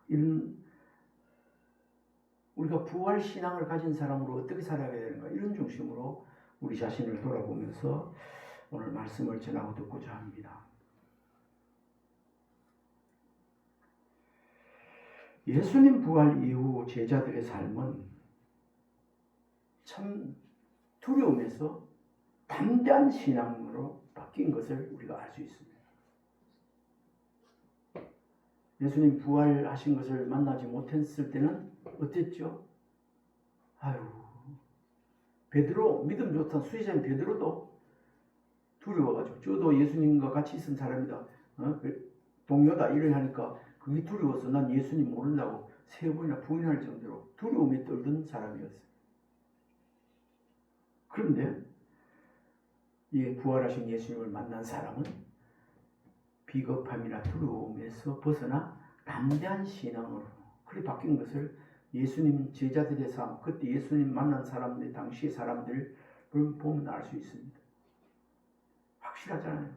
이런 우리가 부활 신앙을 가진 사람으로 어떻게 살아가야 되는가 이런 중심으로 우리 자신을 돌아보면서 오늘 말씀을 전하고 듣고자 합니다. 예수님 부활 이후 제자들의 삶은 참 두려움에서 담대한 신앙으로 바뀐 것을 우리가 알 수 있습니다. 예수님 부활하신 것을 만나지 못했을 때는 어땠죠? 베드로, 믿음 좋던 수의사인 베드로도 두려워가지고 저도 예수님과 같이 있은 사람이다. 동료다 이래 하니까 그게 두려워서 난 예수님 모른다고 3번이나 부인할 정도로 두려움에 떨던 사람이었어요. 그런데 부활하신 예수님을 만난 사람은 비겁함이나 두려움에서 벗어나 담대한 신앙으로 그렇게 바뀐 것을 예수님 제자들의 삶, 그때 예수님 만난 사람들, 당시의 사람들을 보면 알 수 있습니다. 확실하잖아요.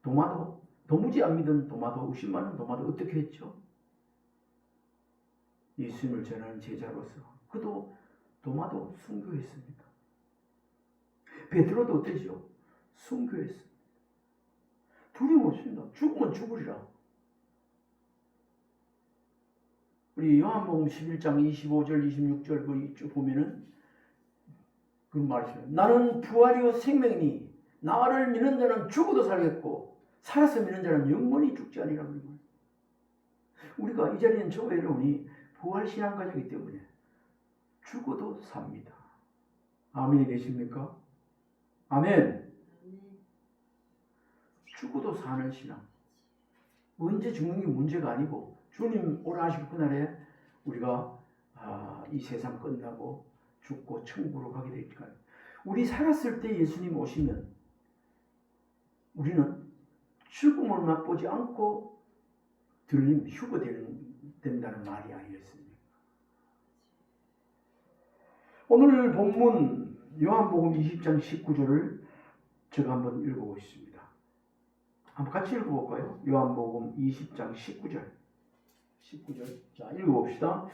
도마도 도무지 안 믿은 도마도, 의심하는 도마도 어떻게 했죠? 예수님을 전하는 제자로서 그도 도마도 순교했습니다. 베드로도 어땠죠? 순교했습니다. 두려움 없습니다. 죽으면 죽으리라. 우리 요한복음 11장 25절 26절 그 쭉 보면은 그런 말이 있어요. 나는 부활이요 생명이니 나를 믿는 자는 죽어도 살겠고 살아서 믿는 자는 영원히 죽지 아니라. 우리가 이 자리에 저와 여러분이 부활신앙 가족이기 때문에 죽어도 삽니다. 아멘이 되십니까? 아멘. 죽어도 사는 신앙. 언제 죽는 게 문제가 아니고 주님 오라 하실 그날에 우리가 이 세상 끝나고 죽고 천국으로 가게 되니까요. 우리 살았을 때 예수님 오시면 우리는 죽음을 맛보지 않고 휴거된다는 말이 아니겠습니까? 오늘 본문 요한복음 20장 19절을 제가 한번 읽어보겠습니다. 한번 같이 읽어볼까요? 요한복음 20장 19절. 자, 읽어봅시다.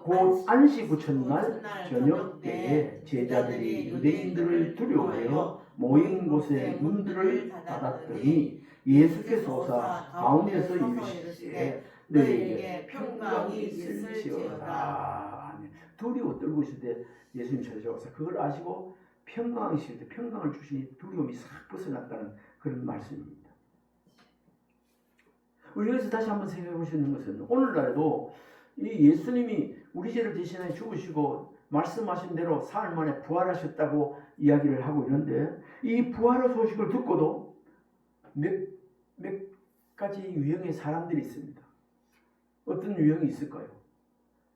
곧 안식 부천날 저녁 때에 제자들이 유대인들을 두려워하여 모인 곳에 문들을 닫았더니 예수께서 오사 가운데서 이르시되 너희에게 평강이 있을지어다. 두려워 떨고 있을 때 예수님 찾아오사 그걸 아시고 평강이 있을 때 평강을 주시니 두려움이 싹 벗어났다는 그런 말씀입니다. 우리 여기서 다시 한번 생각해 볼 수 있는 것은 오늘날에도 이 예수님이 우리 죄를 대신해 죽으시고 말씀하신 대로 사흘 만에 부활하셨다고 이야기를 하고 있는데 이 부활의 소식을 듣고도 몇 가지 유형의 사람들이 있습니다. 어떤 유형이 있을까요?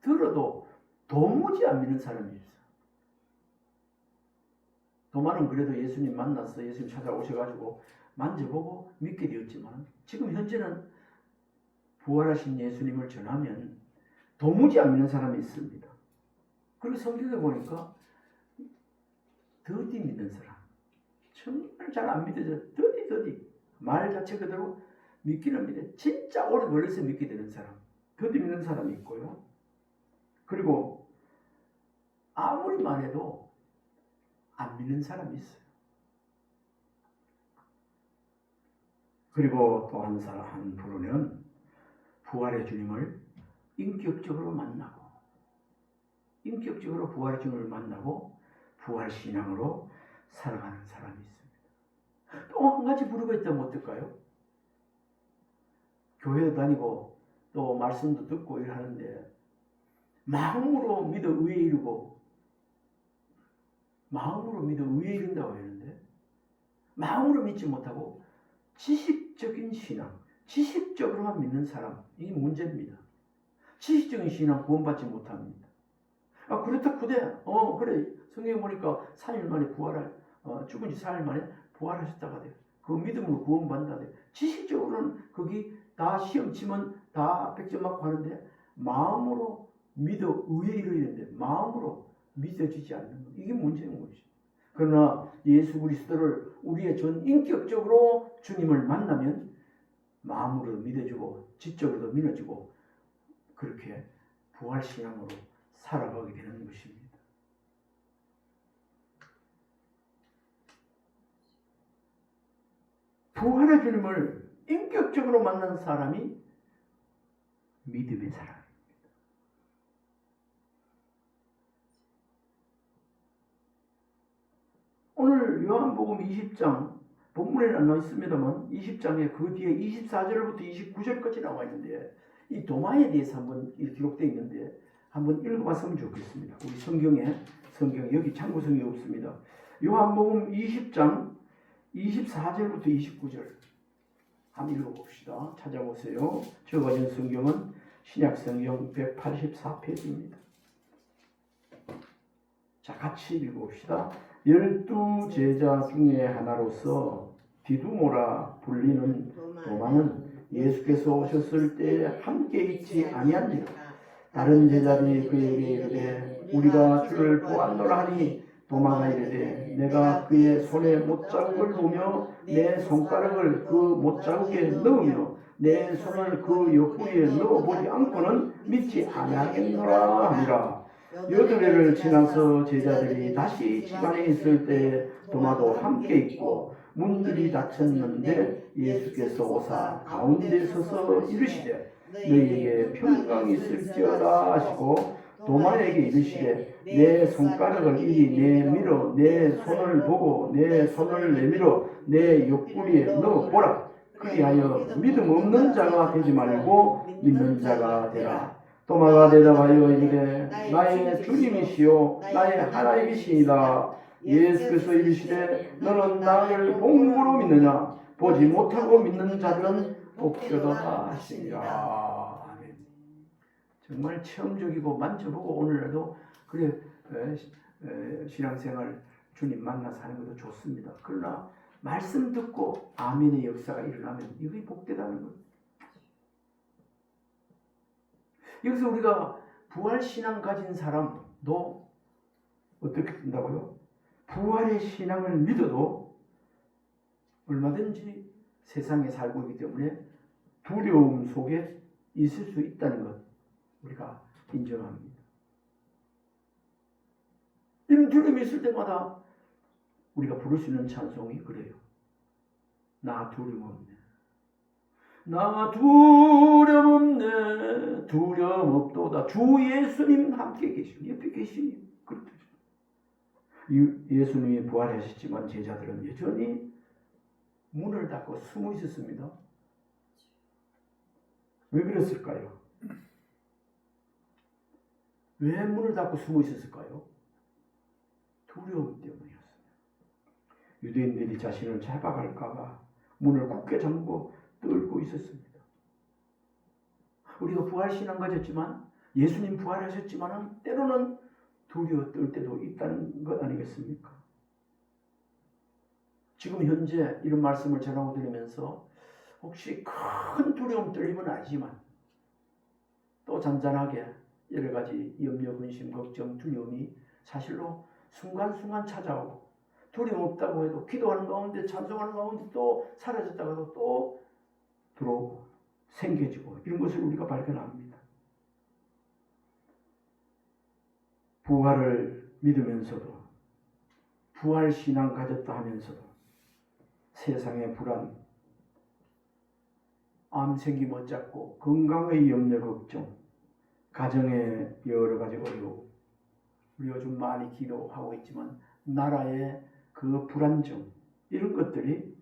들어도 도무지 안 믿는 사람이 있어요. 도마는 그래도 예수님 만났어. 예수님 찾아오셔가지고 만져보고 믿게 되었지만 지금 현재는 부활하신 예수님을 전하면 도무지 안 믿는 사람이 있습니다. 그리고 성경에 보니까 더디 믿는 사람, 정말 잘 안 믿어져. 더디 말 자체 그대로 믿기는 믿어. 진짜 오래 걸려서 믿게 되는 사람, 더디 믿는 사람이 있고요. 그리고 아무리 말해도 안 믿는 사람이 있어요. 그리고 또 한 부류는 부활의 주님을 인격적으로 만나고 부활의 주님을 만나고 부활신앙으로 살아가는 사람이 있습니다. 또 한 가지 부류가 있다면 어떨까요? 교회 다니고 또 말씀도 듣고 일하는데 마음으로 믿어 의에 이르고 마음으로 믿어 의에 이른다고 하는데 마음으로 믿지 못하고 지식적인 신앙, 지식적으로만 믿는 사람, 이게 문제입니다. 지식적인 신앙 구원받지 못합니다. 그렇다 그래. 그래. 성경에 보니까 3일 만에 죽은 지 4일 만에 부활하셨다고 하대요. 그 믿음으로 구원받는다. 지식적으로는 거기 다 시험 치면 다 100점 맞고 하는데 마음으로 믿어 의에 이르는데 마음으로 믿어지지 않는 것. 이게 문제인 것이죠. 그러나 예수 그리스도를 우리의 인격적으로 주님을 만나면 마음으로 믿어주고 지적으로도 믿어주고 그렇게 부활신앙으로 살아가게 되는 것입니다. 부활의 주님을 인격적으로 만난 사람이 믿음의 사람입니다. 오늘 요한복음 20장 본문에는 안 나와 있습니다만 20장에 그 뒤에 24절부터 29절까지 나와 있는데 이 도마에 대해서 한번 기록되어 있는데 한번 읽어봤으면 좋겠습니다. 우리 성경에 여기 참고성이 없습니다. 요한복음 20장 24절부터 29절 한번 읽어봅시다. 찾아보세요. 저 가진 성경은 신약성경 184페이지입니다. 자, 같이 읽어봅시다. 12 제자 중에 하나로서 디두모라 불리는 도마는 예수께서 오셨을 때 함께 있지 아니한지라. 다른 제자들이 그에게 이르되 우리가 주를 보았노라 하니 도마가 이르되 내가 그의 손에 못자국을 보며 내 손가락을 그 못자국에 넣으며 내 손을 그 옆구리에 넣어보지 않고는 믿지 아니하겠노라 하니라. 여드레를 지나서 제자들이 다시 집안에 있을 때 도마도 함께 있고 문들이 닫혔는데 예수께서 오사 가운데 서서 이르시되 너희에게 평강이 있을지어다 하시고 도마에게 이르시되 내 손가락을 이리 내밀어 내 손을 보고 내 손을 내밀어 내 옆구리에 넣어보라. 그리하여 믿음 없는 자가 되지 말고 믿는 자가 되라. 도마가 대답하여 이르되 나의 주님이시요 나의 하나님이시니라. 예수께서 이르시되 너는 나를 본으로 믿느냐? 보지 못하고 믿는 자들은 복되도다 하시니라. 아멘. 정말 체험적이고 만져보고 오늘날도 그래 신앙생활 주님 만나서 하는 것도 좋습니다. 그러나 말씀 듣고 아멘의 역사가 일어나면 이게 복되다는 것. 여기서 우리가 부활신앙 가진 사람도 어떻게 된다고요? 부활의 신앙을 믿어도 얼마든지 세상에 살고 있기 때문에 두려움 속에 있을 수 있다는 것 우리가 인정합니다. 이런 두려움이 있을 때마다 우리가 부를 수 있는 찬송이 그래요. 나 두려움 없네. 나 두려움 없네. 두려움 없도다. 주 예수님 함께 계시고 옆에 계시니 그렇듯이 예수님이 부활하셨지만 제자들은 여전히 문을 닫고 숨어 있었습니다. 왜 그랬을까요? 왜 문을 닫고 숨어 있었을까요? 두려움 때문이었어요. 유대인들이 자신을 잡아갈까봐 문을 굳게 잠그고 떨고 있었습니다. 우리가 부활신앙 가졌지만 예수님 부활하셨지만 때로는 두려워 떨 때도 있다는 것 아니겠습니까? 지금 현재 이런 말씀을 전하고 드리면서 혹시 큰 두려움 떨림은 아니지만 또 잔잔하게 여러 가지 염려, 근심, 걱정, 두려움이 사실로 순간순간 찾아오고 두려움 없다고 해도 기도하는 가운데 찬송하는 가운데 또 사라졌다가도 또 들어오고 생겨지고 이런 것을 우리가 발견합니다. 부활을 믿으면서도 부활신앙 가졌다 하면서도 세상의 불안, 암 생김 어쩌고 건강의 염려 걱정, 가정의 여러 가지 어려움, 우리 요즘 많이 기도하고 있지만 나라의 그 불안정 이런 것들이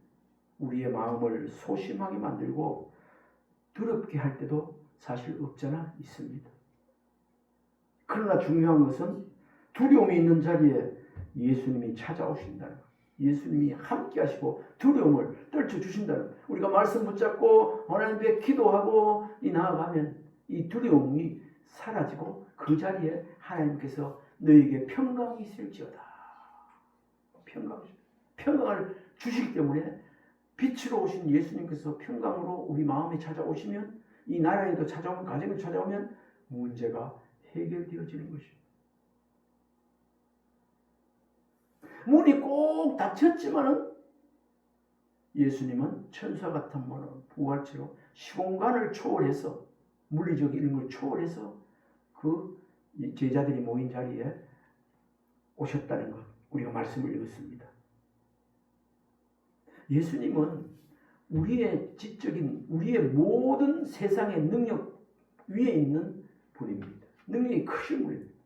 우리의 마음을 소심하게 만들고 두렵게 할 때도 사실 없잖아 있습니다. 그러나 중요한 것은 두려움이 있는 자리에 예수님이 찾아오신다는 것. 예수님이 함께 하시고 두려움을 떨쳐주신다는 것. 우리가 말씀 붙잡고 하나님 앞에 기도하고 나아가면 이 두려움이 사라지고 그 자리에 하나님께서 너에게 평강이 있을지어다. 평강을 주시기 때문에 빛으로 오신 예수님께서 평강으로 우리 마음에 찾아오시면 이 나라에도 찾아오면 가정에 찾아오면 문제가 해결되어지는 것입니다. 문이 꼭 닫혔지만은 예수님은 천사 같은 분은 부활체로 시공간을 초월해서 물리적인 걸 초월해서 그 제자들이 모인 자리에 오셨다는 것, 우리가 말씀을 읽었습니다. 예수님은 우리의 지적인, 우리의 모든 세상의 능력 위에 있는 분입니다. 능력이 크신 분입니다.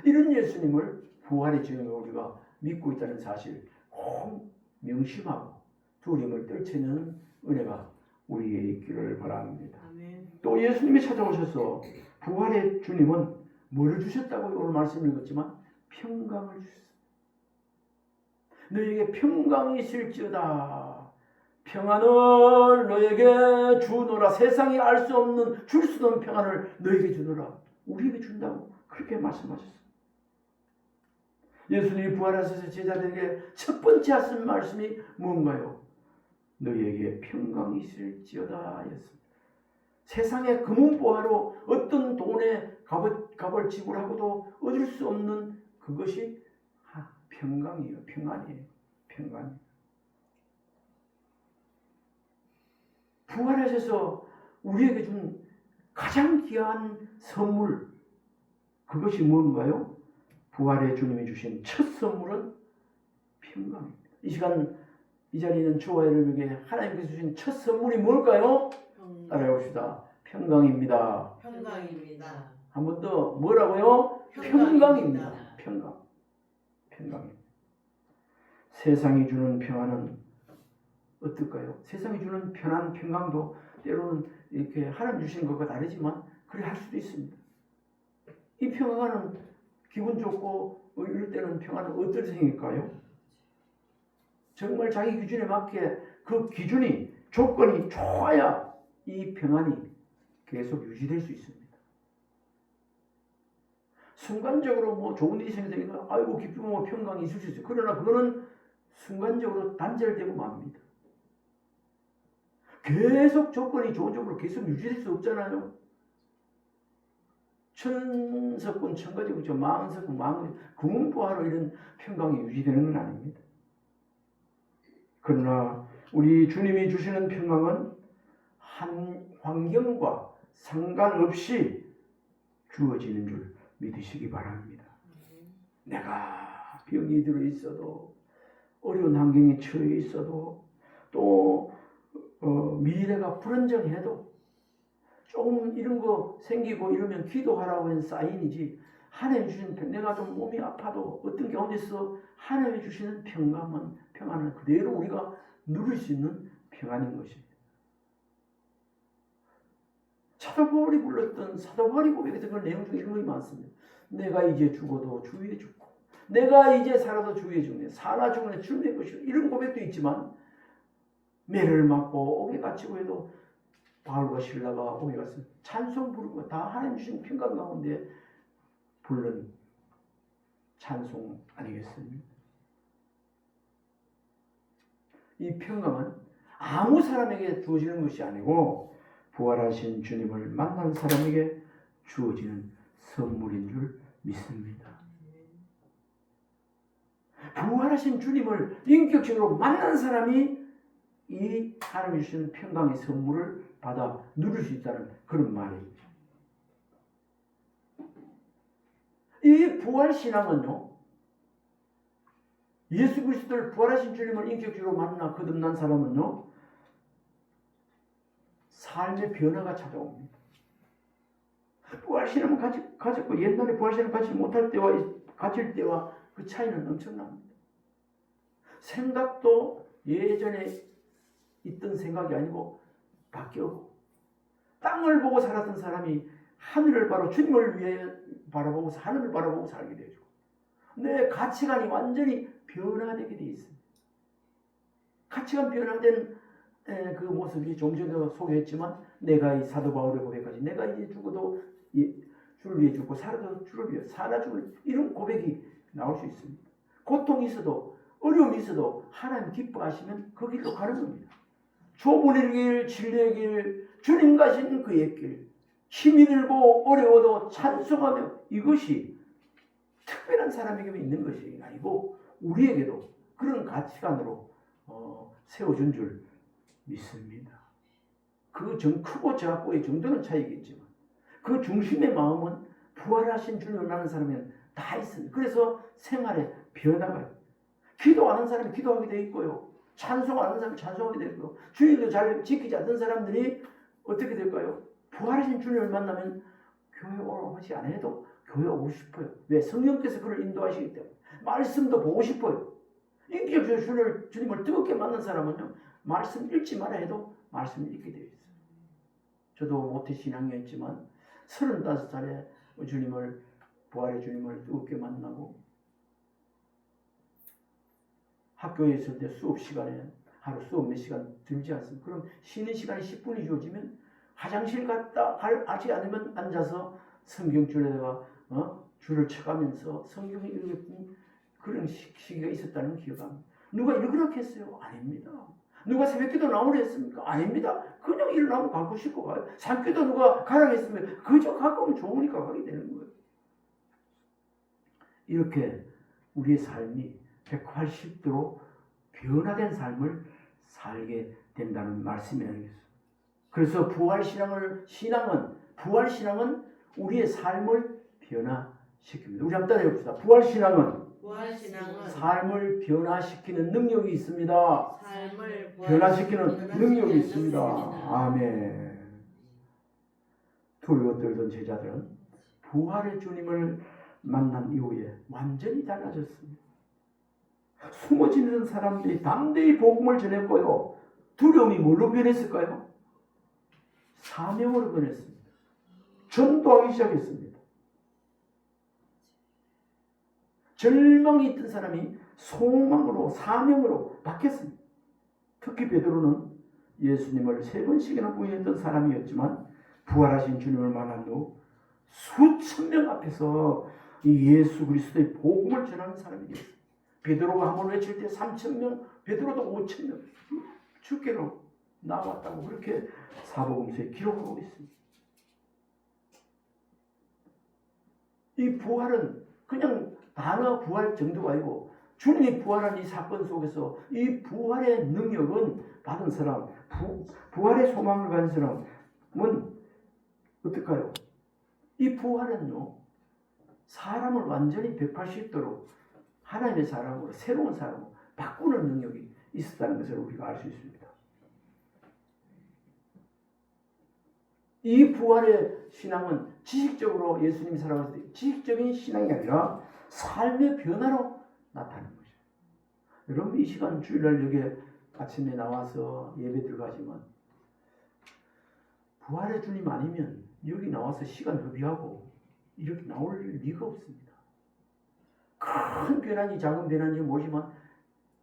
이런 예수님을 부활의 주님으로 우리가 믿고 있다는 사실 꼭 명심하고 두려움을 떨치는 은혜가 우리에게 있기를 바랍니다. 아멘. 또 예수님이 찾아오셔서 부활의 주님은 뭐를 주셨다고 오늘 말씀 읽었지만 평강을 주셨습니다. 너에게 평강이 있을지어다. 평안을 너에게 주노라. 세상이 알 수 없는, 줄 수 없는 평안을 너에게 주노라. 우리에게 준다고 그렇게 말씀하셨습니다. 예수님이 부활하셔서 제자들에게 첫 번째 하신 말씀이 뭔가요? 너희에게 평강이 있을지어다 였습니다. 세상의 금은보화로 어떤 돈에 값을 지불하고도 얻을 수 없는 그것이 평강이에요. 평안이에요. 평안이에요. 부활하셔서 우리에게 준 가장 귀한 선물, 그것이 뭔가요? 부활의 주님이 주신 첫 선물은 평강입니다. 이 시간 이 자리에 있는 저와 여러분에게 하나님께서 주신 첫 선물이 뭘까요? 따라해봅시다. 평강입니다. 평강입니다. 한 번 더 뭐라고요? 평강입니다. 평강. 평강입니다. 세상이 주는 평안은 어떨까요? 세상이 주는 편안, 평강도 때로는 이렇게 하나님 주시는 것과 다르지만 그래 할 수도 있습니다. 이 평안은 기분 좋고 이럴 때는 평안은 어떨 생일까요? 정말 자기 기준에 맞게 그 기준이 조건이 좋아야 이 평안이 계속 유지될 수 있습니다. 순간적으로 뭐 좋은 일이 생기니까 아이고 기쁘고 평강이 있을 수 있어요. 그러나 그거는 순간적으로 단절되고 맙니다. 계속 조건이 좋은 쪽으로 계속 유지될 수 없잖아요. 천석군 천가지고 만석군 만가지 금은보화로 이런 평강이 유지되는 건 아닙니다. 그러나 우리 주님이 주시는 평강은 한 환경과 상관없이 주어지는 줄 믿으시기 바랍니다. 내가 병이 들어 있어도 어려운 환경에 처해 있어도 또 미래가 불안정해도 조금 이런 거 생기고 이러면 기도하라고 한 사인이지 하나님 주신 내가 좀 몸이 아파도 어떤 가운데서 하나님이 주시는 평안은 그대로 우리가 누릴 수 있는 평안인 것입니다. 사도 바울이 불렀던 사도 바울이 고백했던 그 내용 중에 이런 것이 많습니다. 내가 이제 죽어도 주위에 죽고 내가 이제 살아도 주위에 죽네. 살아 죽으면 주님의 것이고 이런 고백도 있지만 매를 맞고 옥에 갇히고 해도 바울과 실라가 옥에 가서 찬송 부르고 다 하나님 주신 평강 가운데 부른 찬송 아니겠습니까? 이 평강은 아무 사람에게 주어지는 것이 아니고 부활하신 주님을 만난 사람에게 주어지는 선물인 줄 믿습니다. 부활하신 주님을 인격적으로 만난 사람이 이 하나님이 주시는 평강의 선물을 받아 누릴 수 있다는 그런 말입니다. 이 부활신앙은요, 예수 그리스도를 부활하신 주님을 인격적으로 만나 거듭난 사람은요, 삶의 변화가 찾아옵니다. 부활신앙을 가졌고 옛날에 부활신앙을 가지지 못할 때와 가질 때와 그 차이는 엄청납니다. 생각도 예전에 있던 생각이 아니고 바뀌고 땅을 보고 살았던 사람이 하늘을 바로 주님을 위해 바라보고 하늘을 바라보고 살게 되죠. 내 가치관이 완전히 변화되게 되어 있습니다. 가치관 변화된 그 모습이 좀 전에 소개했지만 내가 이 사도 바울의 고백까지 내가 이제 죽어도 주를 위해 죽고 살아도 주를 위해 살아 죽을 이런 고백이 나올 수 있습니다. 고통이 있어도 어려움이 있어도 하나님 기뻐하시면 그 길로 가는 겁니다. 좁은 길, 진리의 길, 주님 가신 그의 길, 힘이 들고 어려워도 찬송하며 이것이 특별한 사람에게만 있는 것이 아니고 우리에게도 그런 가치관으로 세워준 줄 믿습니다. 크고 작고의 정도는 차이겠지만 그 중심의 마음은 부활하신 주님을 만난 사람에는 다 있습니다. 그래서 생활에 변화가 있어요. 기도하는 사람이 기도하게 돼 있고요. 찬송하는 사람이 찬송하게 돼 있고요. 주일도 잘 지키지 않는 사람들이 어떻게 될까요? 부활하신 주님을 만나면 교회 오지 않아도 교회 오고 싶어요. 왜? 성령께서 그를 인도하시기 때문에. 말씀도 보고 싶어요. 인기 없이 주님을 뜨겁게 만난 사람은요, 말씀 읽지 마라 해도 말씀을 읽게 되어 있어요. 저도 모태 신앙이었지만 35살에 부활의 주님을 뜨겁게 만나고 학교에 있을 때 수업 시간에 하루 수업 몇 시간 들지 않습니까? 그럼 쉬는 시간이 10분이 주어지면 화장실 갔다 하지 않으면 앉아서 성경줄에다가 줄을 쳐가면서 성경을 읽는 그런 시기가 있었다는 기억합니다. 누가 읽으라고 했어요? 아닙니다. 누가 새벽기도 나오라 했습니까? 아닙니다. 그냥 일어나면 가고 싶고 가요. 산기도 누가 가라고 했으면 그저 가까우면 좋으니까 가게 되는 거예요. 이렇게 우리의 삶이 180도로 변화된 삶을 살게 된다는 말씀이에요. 그래서 부활신앙은 우리의 삶을 변화시킵니다. 우리 한번 따라해 봅시다. 부활신앙은 삶을 변화시키는 능력이 있습니다. 변화시키는 능력이 있습니다. 아멘. 두려워 떨던 제자들은 부활의 주님을 만난 이후에 완전히 달라졌습니다. 숨어 지내던 사람들이 담대히 복음을 전했고요. 두려움이 뭘로 변했을까요? 사명으로 변했습니다. 전도하기 시작했습니다. 절망이 있던 사람이 소망으로, 사명으로 바뀌었습니다. 특히 베드로는 예수님을 3번씩이나 부인했던 사람이었지만 부활하신 주님을 만난 후 수천 명 앞에서 이 예수 그리스도의 복음을 전하는 사람이 되었습니다. 베드로가 한 번 외칠 때 3,000명, 베드로도 5,000명 주께로 나왔다고 그렇게 사복음서에 기록하고 있습니다. 이 부활은 그냥 단어 부활 정도가 아니고 주님이 부활한 이 사건 속에서 이 부활의 능력은 받은 사람, 부활의 소망을 가진 사람은 어떨까요? 이 부활은요, 사람을 완전히 180도로 하나님의 사람으로, 새로운 사람으로 바꾸는 능력이 있었다는 것을 우리가 알 수 있습니다. 이 부활의 신앙은 지식적으로 예수님이 살아갔을 때 지식적인 신앙이 아니라 삶의 변화로 나타나는 것이죠. 여러분 이 시간 주일날 여기 아침에 나와서 예배 들어가지만 부활의 주님 아니면 여기 나와서 시간 허비하고 이렇게 나올 리가 없습니다. 큰 변화니 작은 변화니 모르지만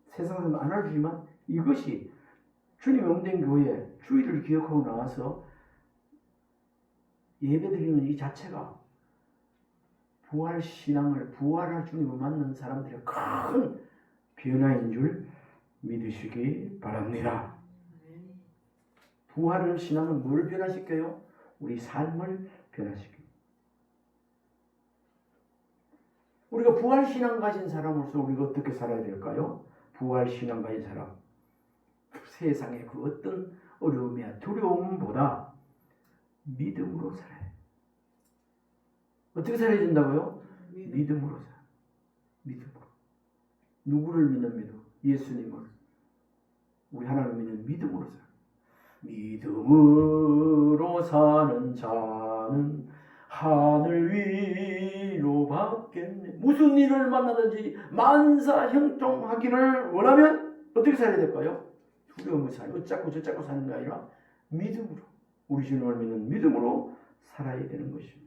세상은 안 알려주지만 이것이 주님 영된 교회 주일을 기억하고 나와서 예배 드리는 이 자체가 부활 신앙을 부활할 주님을 만난 사람들의 큰 변화인 줄 믿으시기 바랍니다. 부활을 신앙은 뭘 변화시켜요? 우리 삶을 변화시킵니다. 우리가 부활 신앙 가진 사람으로서 우리가 어떻게 살아야 될까요? 부활 신앙 가진 사람, 세상의 그 어떤 어려움이야 두려움보다 믿음으로 살아야 해요. 어떻게 살아야 된다고요? 믿음으로 살아요. 믿음으로. 누구를 믿는 믿음? 예수님을. 우리 하나님을 믿는 믿음으로 살아요. 믿음으로 사는 자는 하늘 위로 받겠네. 무슨 일을 만나든지 만사 형통하기를 원하면 어떻게 살아야 될까요? 두려움을 살아요. 어쩌고 저쩌고 사는 게 아니라 믿음으로. 우리 주님을 믿는 믿음으로 살아야 되는 것입니다.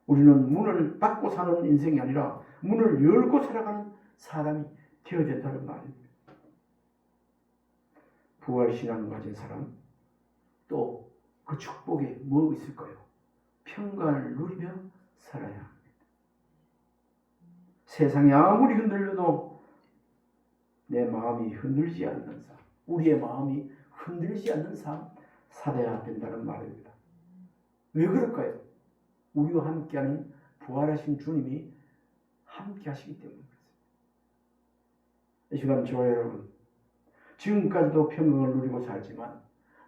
우리는 문을 닫고 사는 인생이 아니라 문을 열고 살아가는 사람이 되어야 된다는 말입니다. 부활신앙을 가진 사람, 또 그 축복에 뭐 있을까요? 평강을 누리며 살아야 합니다. 세상이 아무리 흔들려도 내 마음이 흔들지 않는 삶, 우리의 마음이 흔들리지 않는 삶 살아야 된다는 말입니다. 왜 그럴까요? 우리와 함께하는 부활하신 주님이 함께 하시기 때문에 그렇습니다. 이 시간 저와 여러분, 지금까지도 평강을 누리고 살지만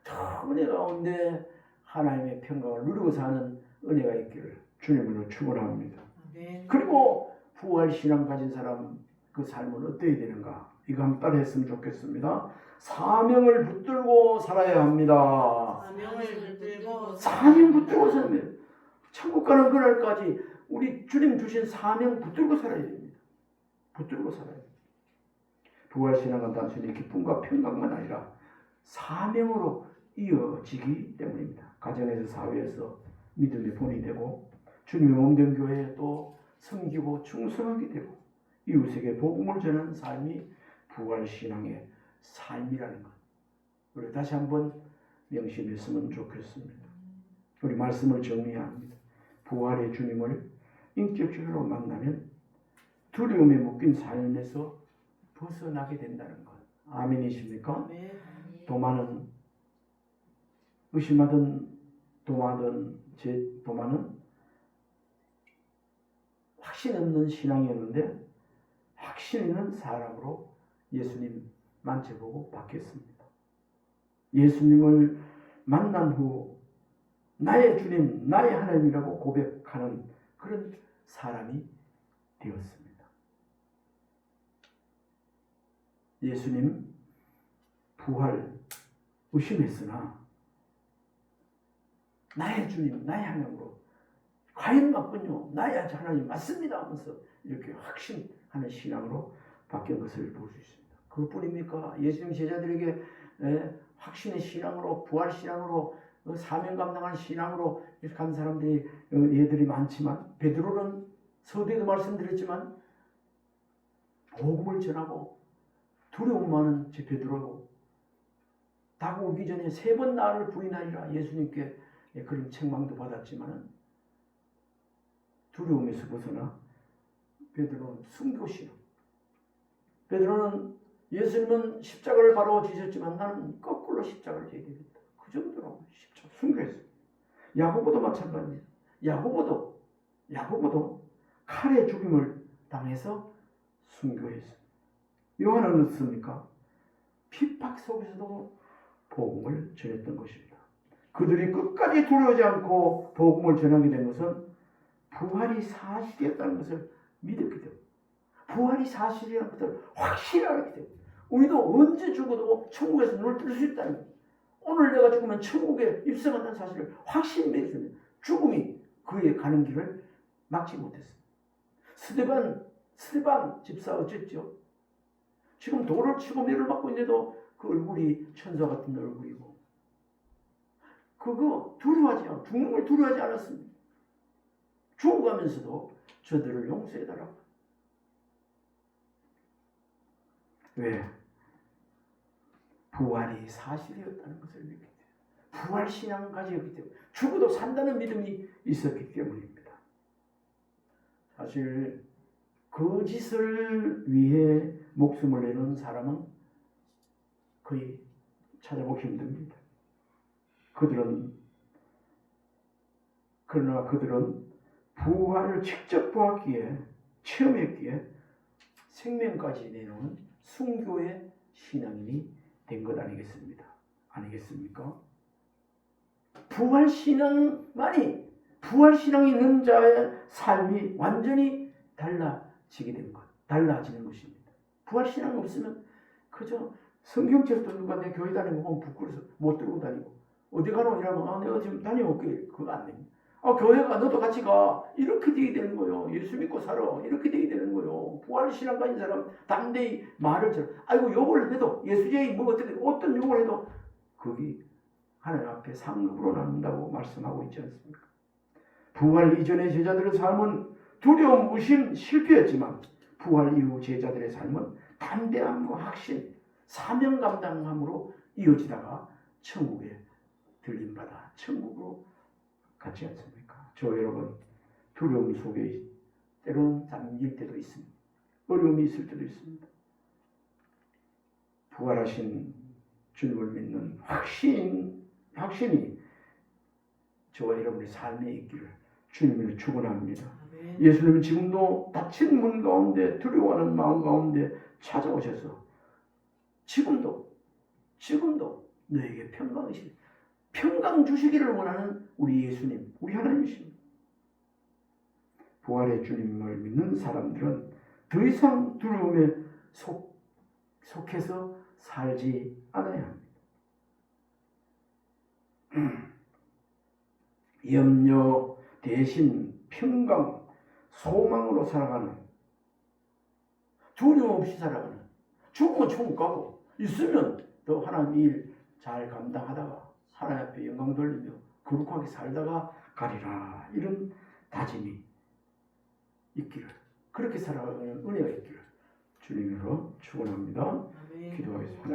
더 은혜 가운데 하나님의 평강을 누리고 사는 은혜가 있기를 주님으로 축원합니다. 그리고 부활신앙 가진 사람 그 삶은 어떠해야 되는가? 이거 한번 따라 했으면 좋겠습니다. 사명을 붙들고 살아야 합니다. 사명 붙들고 살면 천국 가는 그날까지 우리 주님 주신 사명 붙들고 살아야 됩니다. 붙들고 살아야 됩니다. 부활신앙은 단순히 기쁨과 평강만 아니라 사명으로 이어지기 때문입니다. 가정에서 사회에서 믿음의 본이 되고 주님의 몸된 교회에 또 섬기고 충성하게 되고 이웃에게 복음을 전하는 삶이 부활신앙의 삶이라는 것. 우리 다시 한번 명심했으면 좋겠습니다. 우리 말씀을 정리해야 합니다. 부활의 주님을 인격적으로 만나면 두려움에 묶인 삶에서 벗어나게 된다는 것. 아멘이십니까? 도마는 의심하던 도마는 확신 없는 신앙이었는데 확신 있는 사람으로 예수님 만져보고 바뀌었습니다. 예수님을 만난 후 나의 주님, 나의 하나님이라고 고백하는 그런 사람이 되었습니다. 예수님 부활 의심했으나 나의 주님, 나의 하나님으로 과연 맞군요. 나의 하나님 맞습니다 하면서 이렇게 확신하는 신앙으로 바뀐 것을 볼 수 있습니다. 그것뿐입니까? 예수님 제자들에게 확신의 신앙으로 부활 신앙으로 사명 감당한 신앙으로 이렇게 간 사람들이 얘들이 많지만 베드로는 서두에도 말씀드렸지만 복음을 전하고 두려움 많은 제 베드로고 다가오기 전에 3번 나를 부인하리라 예수님께 그런 책망도 받았지만 두려움에서 벗어나 베드로는 순교신앙. 베드로는 예수님은 십자가를 바로 지셨지만 나는 거꾸로 십자가를 져야 되겠다. 그 정도로 순교했어요. 야고보도 마찬가지예요. 야고보도 칼에 죽임을 당해서 순교했어요. 요한은 어떻습니까? 핍박 속에서도 복음을 전했던 것입니다. 그들이 끝까지 두려워하지 않고 복음을 전하게 된 것은 부활이 사실이었다는 것을 믿었기 때문에 부활이 사실이라는 것을 확실히 알았기 때문에 우리도 언제 죽어도 천국에서 눈을 뜰 수 있다는 거예요. 오늘 내가 죽으면 천국에 입성한다는 사실을 확실히 믿었습니다. 죽음이 그의 가는 길을 막지 못했습니다. 스데반 집사 어쨌죠? 지금 돌을 치고 매를 맞고 있는데도 그 얼굴이 천사 같은 얼굴이고 그거 죽는 걸 두려워하지 않았습니다. 죽어가면서도 저들을 용서해달라고. 왜? 부활이 사실이었다는 것을 믿기 때문에 부활 신앙을 가지었기 때문에 죽어도 산다는 믿음이 있었기 때문입니다. 사실 거짓을 위해 목숨을 내는 사람은 거의 찾아보기 힘듭니다. 그러나 그들은 부활을 직접 보았기에 체험했기에 생명까지 내놓은 순교의 신앙인이 된 것 아니겠습니까? 부활 신앙이 있는 자의 삶이 완전히 달라지는 것입니다. 부활 신앙이 없으면 그저 성경책 들고 내 교회 다니고 보면 부끄러워서 못 들고 다니고 어디 가노 이러면 내가 지금 다녀올게. 그거 안 됩니다. 교회가 너도 같이 가. 이렇게 되게 되는 거예요. 예수 믿고 살아. 이렇게 되게 되는 거예요. 부활 신앙 가진 사람 담대히 말을 욕을 해도 예수제의 어떤 욕을 해도 거기 하나님 앞에 상급으로 남는다고 말씀하고 있지 않습니까? 부활 이전의 제자들의 삶은 두려움, 의심, 실패였지만 부활 이후 제자들의 삶은 담대함과 확신, 사명 감당함으로 이어지다가 천국에 들림받아 천국으로 갔지 않습니까? 저 여러분 두려움 속에 때로는 잠길 때도 있습니다. 어려움이 있을 때도 있습니다. 부활하신 주님을 믿는 확신이 저와 여러분의 삶에 있기를 주님을 축원합니다. 예수님은 지금도 닫힌 문 가운데 두려워하는 마음 가운데 찾아오셔서 지금도 너에게 평강 주시기를 원하는 우리 예수님, 우리 하나님이십니다. 부활의 주님을 믿는 사람들은 더 이상 두려움에 속해서 살지 않아야 합니다. 염려 대신 평강, 소망으로 살아가는, 두려움 없이 살아가는, 죽으면 죽은 거고 있으면 또 하나님 일 잘 감당하다가 하나님 앞에 영광 돌리며 거룩하게 살다가 가리라, 이런 다짐이 있기를, 그렇게 살아가는 은혜가 있기를 주님으로 축원합니다. 기도하겠습니다.